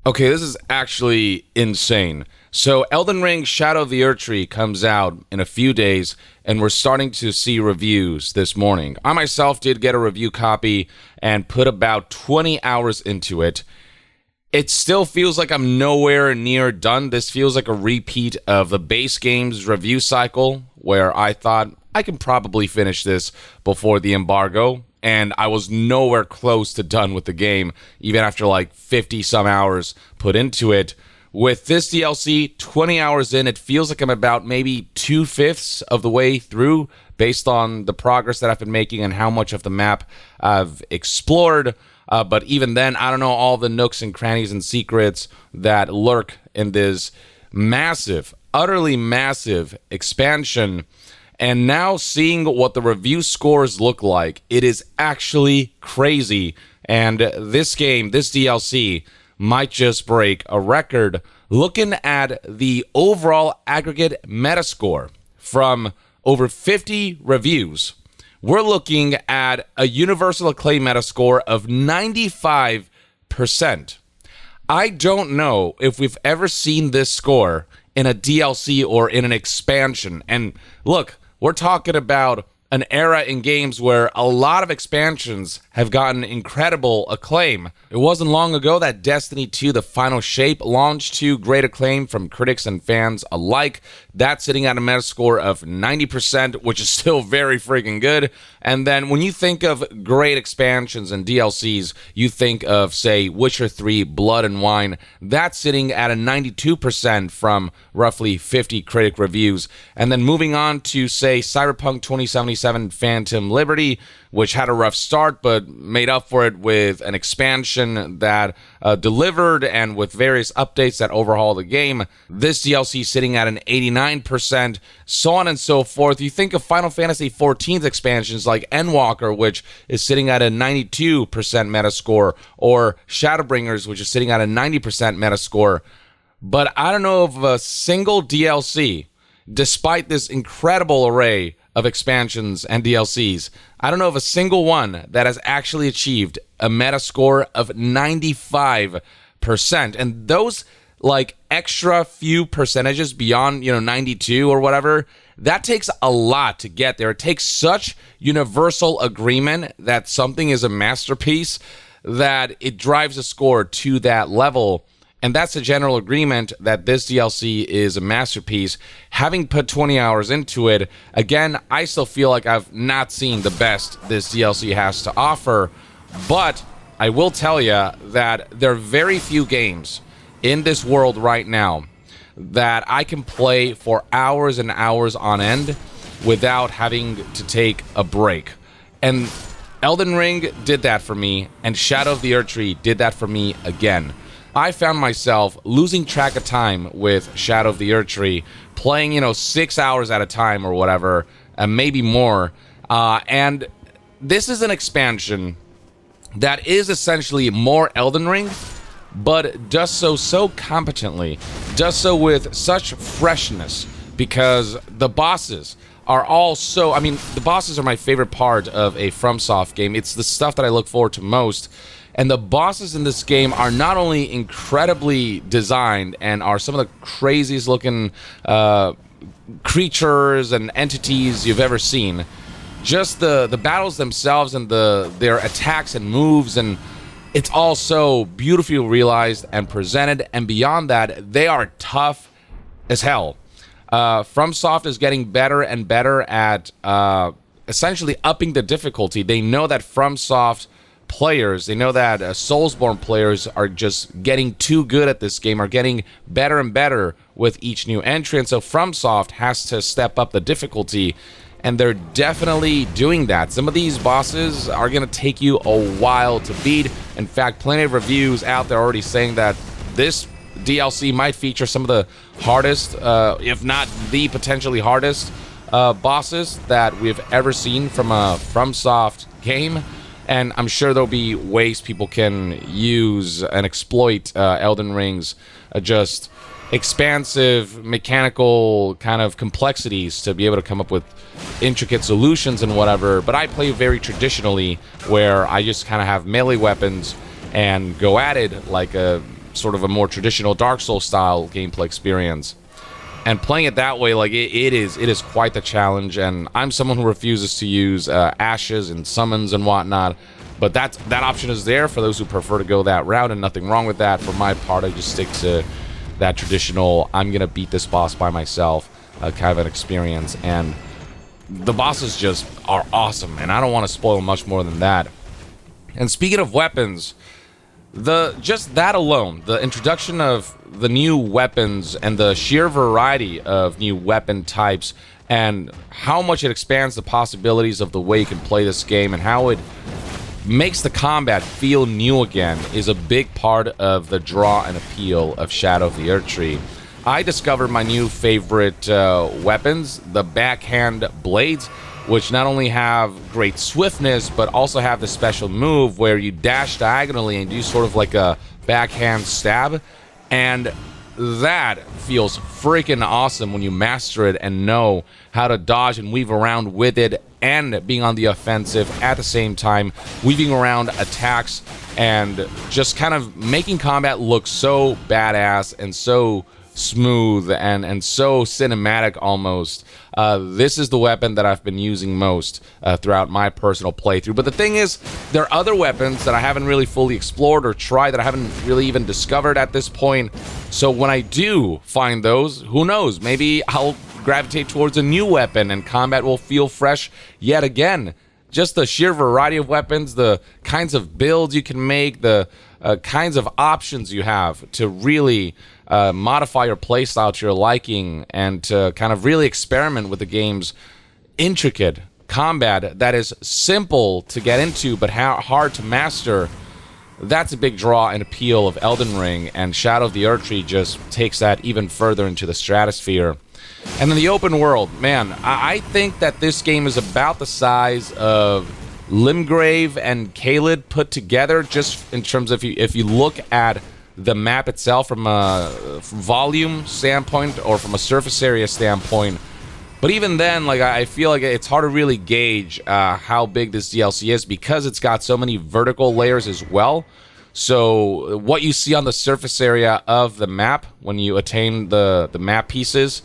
Okay, this is actually insane. So, Elden Ring Shadow of the Erdtree comes out in a few days, and we're starting to see reviews this morning. I myself did get a review copy and put about 20 hours into it. It still feels like I'm nowhere near done. This feels like a repeat of the base game's review cycle, where I thought I can probably finish this before the embargo, and I was nowhere close to done with the game, even after like 50 some hours put into it. With this DLC, 20 hours in, it feels like I'm about maybe 2/5 of the way through, based on the progress that I've been making and how much of the map I've explored. But even then, I don't know all the nooks and crannies and secrets that lurk in this massive, utterly massive expansion. And now seeing what the review scores look like, it is actually crazy. And this game, this DLC, might just break a record. Looking at the overall aggregate metascore from over 50 reviews, we're looking at a universal acclaim metascore of 95%. I don't know if we've ever seen this score in a DLC or in an expansion. And look, we're talking about an era in games where a lot of expansions have gotten incredible acclaim. It wasn't long ago that Destiny 2 The Final Shape launched to great acclaim from critics and fans alike. That's sitting at a metascore of 90%, which is still very freaking good. And then when you think of great expansions and DLCs, you think of, say, Witcher 3 Blood and Wine. That's sitting at a 92% from roughly 50 critic reviews. And then moving on to, say, Cyberpunk 2077 Phantom Liberty, which had a rough start but made up for it with an expansion that delivered and with various updates that overhaul the game. This DLC sitting at an 89%, so on and so forth. You think of Final Fantasy XIV's expansions like Endwalker, which is sitting at a 92% metascore, or Shadowbringers, which is sitting at a 90% metascore. But I don't know of a single DLC, despite this incredible array of expansions and DLCs, I don't know of a single one that has actually achieved a metascore of 95%. And those like extra few percentages beyond, 92 or whatever, that takes a lot to get there. It takes such universal agreement that something is a masterpiece that it drives a score to that level. And that's the general agreement that this DLC is a masterpiece. Having put 20 hours into it, again, I still feel like I've not seen the best this DLC has to offer. But I will tell you that there are very few games in this world right now that I can play for hours and hours on end without having to take a break. And Elden Ring did that for me, and Shadow of the Erdtree did that for me again. I found myself losing track of time with Shadow of the Erdtree, playing, 6 hours at a time or whatever, and maybe more. And this is an expansion that is essentially more Elden Ring, but does so competently, does so with such freshness, because the bosses are all so... I mean, the bosses are my favorite part of a FromSoft game. It's the stuff that I look forward to most. And the bosses in this game are not only incredibly designed and are some of the craziest looking creatures and entities you've ever seen, just the battles themselves and their attacks and moves, and it's all so beautifully realized and presented. And beyond that, they are tough as hell. FromSoft is getting better and better at essentially upping the difficulty. They know that FromSoft players, they know that Soulsborne players are just getting too good at this game, are getting better and better with each new entry, and so FromSoft has to step up the difficulty, and they're definitely doing that. Some of these bosses are going to take you a while to beat. In fact, plenty of reviews out there already saying that this DLC might feature some of the hardest, if not the potentially hardest bosses that we've ever seen from a FromSoft game. And I'm sure there'll be ways people can use and exploit Elden Ring's just expansive mechanical kind of complexities to be able to come up with intricate solutions and whatever. But I play very traditionally, where I just kind of have melee weapons and go at it like a sort of a more traditional Dark Souls style gameplay experience. And playing it that way, like it is quite the challenge. And I'm someone who refuses to use ashes and summons and whatnot. But that option is there for those who prefer to go that route, and nothing wrong with that. For my part, I just stick to that traditional, I'm gonna beat this boss by myself kind of an experience. And the bosses just are awesome, and I don't want to spoil much more than that. And speaking of weapons, just that alone, the introduction of the new weapons and the sheer variety of new weapon types, and how much it expands the possibilities of the way you can play this game and how it makes the combat feel new again, is a big part of the draw and appeal of Shadow of the Erdtree. I discovered my new favorite weapons, the backhand blades, which not only have great swiftness, but also have the special move where you dash diagonally and do sort of like a backhand stab. And that feels freaking awesome when you master it and know how to dodge and weave around with it, and being on the offensive at the same time, weaving around attacks and just kind of making combat look so badass and so smooth and so cinematic almost. This is the weapon that I've been using most throughout my personal playthrough. But the thing is, there are other weapons that I haven't really fully explored or tried, that I haven't really even discovered at this point. So when I do find those, who knows, maybe I'll gravitate towards a new weapon and combat will feel fresh yet again. Just the sheer variety of weapons, the kinds of builds you can make, the kinds of options you have to really modify your playstyle to your liking, and to kind of really experiment with the game's intricate combat that is simple to get into but hard to master. That's a big draw and appeal of Elden Ring, and Shadow of the Erdtree just takes that even further into the stratosphere. And then the open world, man, I think that this game is about the size of Limgrave and Caelid put together, just in terms of if you look at the map itself from a volume standpoint or from a surface area standpoint. But even then, like, I feel like it's hard to really gauge how big this DLC is, because it's got so many vertical layers as well. So what you see on the surface area of the map when you attain the map pieces,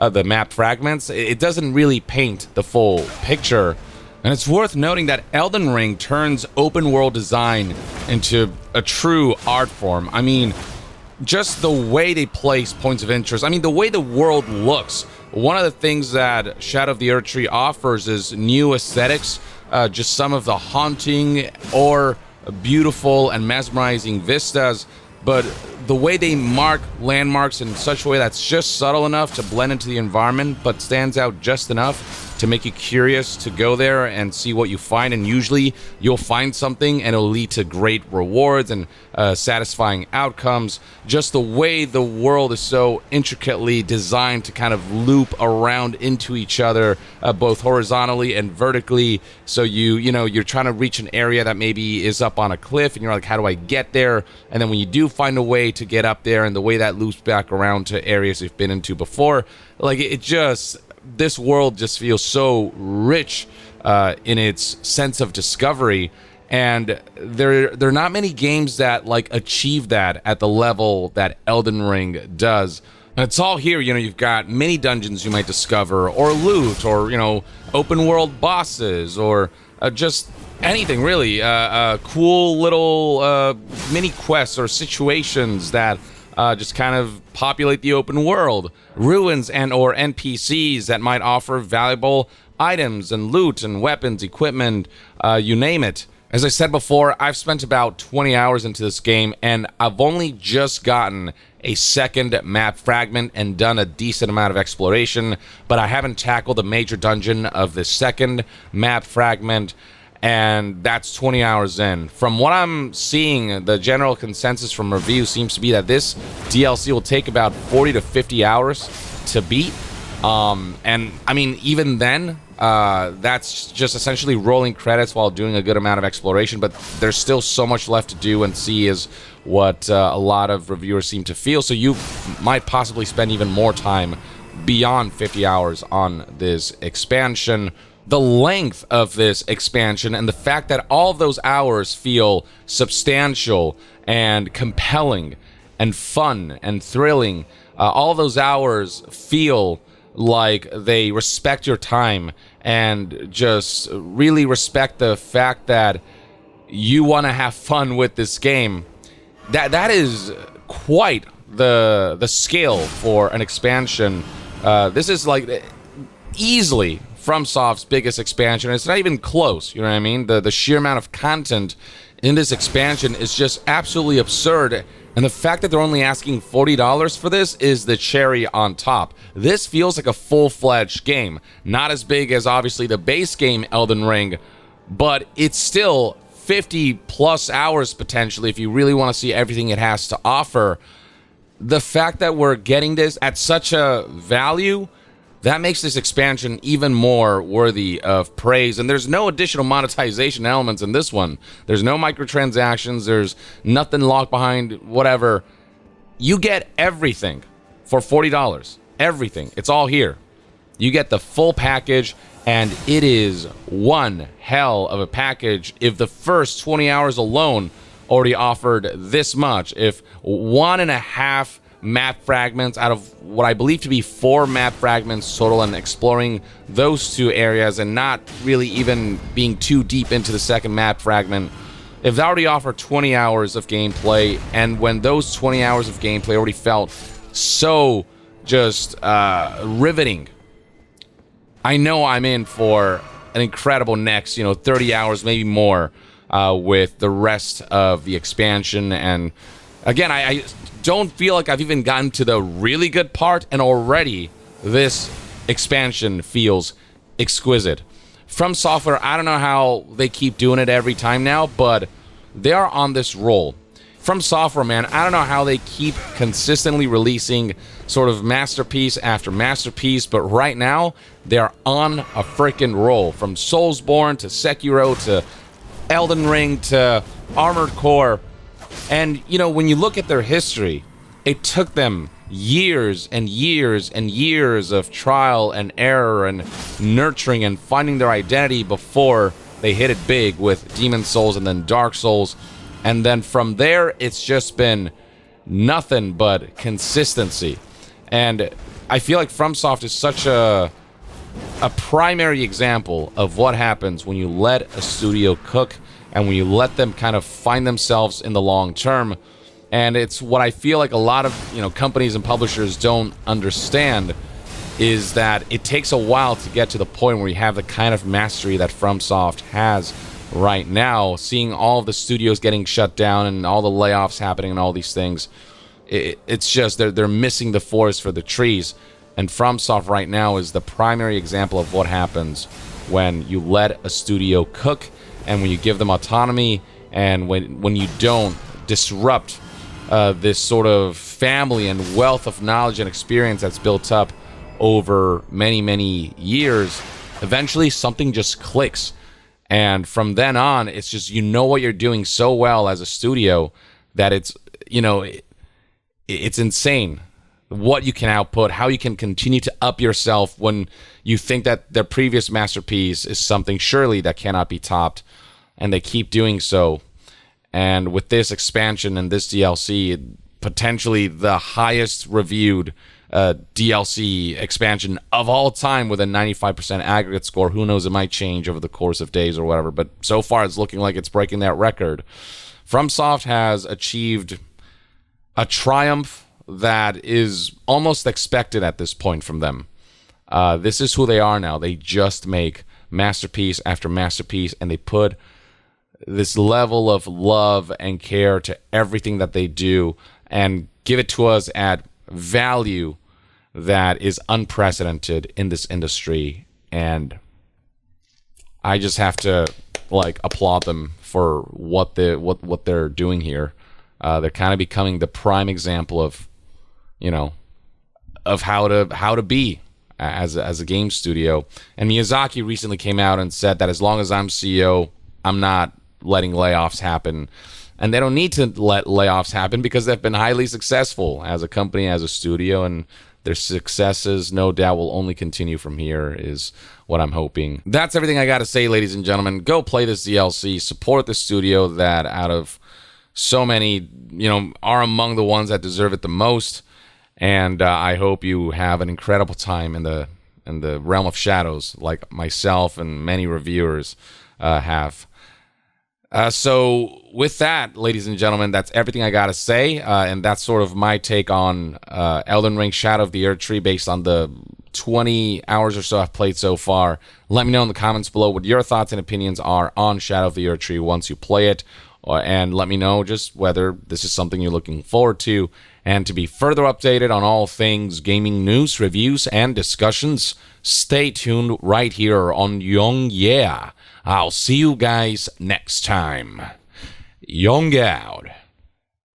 the map fragments, it doesn't really paint the full picture. And it's worth noting that Elden Ring turns open world design into a true art form. I mean, just the way they place points of interest. I mean, the way the world looks. One of the things that Shadow of the Erdtree offers is new aesthetics, just some of the haunting or beautiful and mesmerizing vistas, but the way they mark landmarks in such a way that's just subtle enough to blend into the environment, but stands out just enough to make you curious to go there and see what you find. And usually you'll find something and it'll lead to great rewards and satisfying outcomes. Just the way the world is so intricately designed to kind of loop around into each other, both horizontally and vertically. So you're trying to reach an area that maybe is up on a cliff, and you're like, how do I get there? And then when you do find a way to get up there, and the way that loops back around to areas you've been into before, like this world just feels so rich in its sense of discovery. And there are not many games that like achieve that at the level that Elden Ring does. And it's all here. You've got mini dungeons you might discover, or loot, or open world bosses, or just anything really. Cool little mini quests or situations that just kind of populate the open world, ruins and or NPCs that might offer valuable items and loot and weapons, equipment, you name it. As I said before, I've spent about 20 hours into this game, and I've only just gotten a second map fragment and done a decent amount of exploration, but I haven't tackled a major dungeon of the second map fragment, and that's 20 hours in. From what I'm seeing, the general consensus from reviews seems to be that this DLC will take about 40 to 50 hours to beat. And I mean, even then, that's just essentially rolling credits while doing a good amount of exploration, but there's still so much left to do and see, is what a lot of reviewers seem to feel. So you might possibly spend even more time beyond 50 hours on this expansion. The length of this expansion and the fact that all of those hours feel substantial and compelling and fun and thrilling. All those hours feel like they respect your time and just really respect the fact that you want to have fun with this game. That is quite the scale for an expansion. This is like easily FromSoft's biggest expansion. It's not even close, you know what I mean? The sheer amount of content in this expansion is just absolutely absurd. And the fact that they're only asking $40 for this is the cherry on top. This feels like a full-fledged game. Not as big as, obviously, the base game, Elden Ring, but it's still 50-plus hours, potentially, if you really want to see everything it has to offer. The fact that we're getting this at such a value, that makes this expansion even more worthy of praise. And there's no additional monetization elements in this one. There's no microtransactions. There's nothing locked behind whatever. You get everything for $40. Everything. It's all here. You get the full package, and it is one hell of a package. If the first 20 hours alone already offered this much, if 1.5 map fragments out of what I believe to be 4 map fragments total, and exploring those 2 areas and not really even being too deep into the second map fragment, if that already offered 20 hours of gameplay, and when those 20 hours of gameplay already felt so just riveting, I know I'm in for an incredible next 30 hours, maybe more, with the rest of the expansion. And again, I don't feel like I've even gotten to the really good part, and already this expansion feels exquisite. FromSoftware, I don't know how they keep doing it every time now, but they are on this roll. FromSoftware, man, I don't know how they keep consistently releasing sort of masterpiece after masterpiece, but right now they are on a freaking roll. From Soulsborne to Sekiro to Elden Ring to Armored Core. And, when you look at their history, it took them years and years and years of trial and error and nurturing and finding their identity before they hit it big with Demon Souls and then Dark Souls. And then from there, it's just been nothing but consistency. And I feel like FromSoft is such a primary example of what happens when you let a studio cook and when you let them kind of find themselves in the long term. And it's what I feel like a lot of companies and publishers don't understand, is that it takes a while to get to the point where you have the kind of mastery that FromSoft has right now. Seeing all of the studios getting shut down and all the layoffs happening and all these things, it's just they're missing the forest for the trees. And FromSoft right now is the primary example of what happens when you let a studio cook, and when you give them autonomy, and when you don't disrupt this sort of family and wealth of knowledge and experience that's built up over many, many years. Eventually something just clicks, and from then on, it's just what you're doing so well as a studio that it's it's insane what you can output, how you can continue to up yourself when you think that their previous masterpiece is something surely that cannot be topped, and they keep doing so. And with this expansion and this DLC, potentially the highest reviewed DLC expansion of all time with a 95% aggregate score. Who knows, it might change over the course of days or whatever, but so far it's looking like it's breaking that record. FromSoft has achieved a triumph that is almost expected at this point from them. This is who they are now. They just make masterpiece after masterpiece, and they put this level of love and care to everything that they do and give it to us at value that is unprecedented in this industry. And I just have to applaud them for what they're doing here. They're kind of becoming the prime example of how to be as a game studio. And Miyazaki recently came out and said that as long as I'm CEO, I'm not letting layoffs happen. And they don't need to let layoffs happen because they've been highly successful as a company, as a studio, and their successes, no doubt, will only continue from here, is what I'm hoping. That's everything I got to say, ladies and gentlemen. Go play this DLC. Support the studio that, out of so many, are among the ones that deserve it the most. And I hope you have an incredible time in the realm of shadows, like myself and many reviewers have. So with that, ladies and gentlemen, that's everything I gotta say, and that's sort of my take on Elden Ring Shadow of the Erdtree based on the 20 hours or so I've played so far. Let me know in the comments below what your thoughts and opinions are on Shadow of the Erdtree once you play it, and let me know just whether this is something you're looking forward to. And to be further updated on all things gaming news, reviews, and discussions, stay tuned right here on Young Yeah. I'll see you guys next time. Young out.